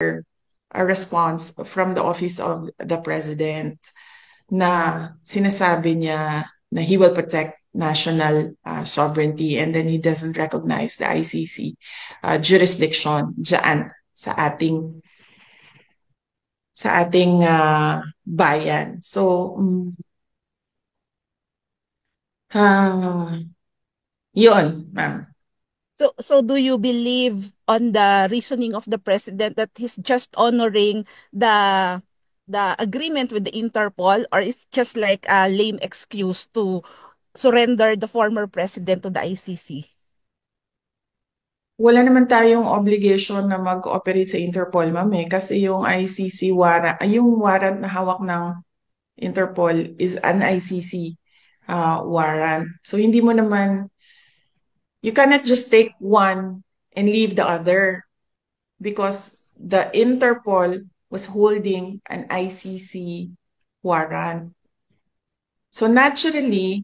a response from the Office of the President na sinasabi niya na he will protect national sovereignty and then he doesn't recognize the ICC jurisdiction dyan sa ating bayan. So, yun, ma'am. So do you believe on the reasoning of the president that he's just honoring the the agreement with the Interpol, or it's just like a lame excuse to surrender the former president to the ICC? Wala naman tayong obligation na mag-cooperate sa Interpol, ma'am, kasi yung ICC warrant, yung warrant na hawak ng Interpol is an ICC warrant. So hindi mo naman, you cannot just take one and leave the other because the Interpol was holding an ICC warrant. So naturally,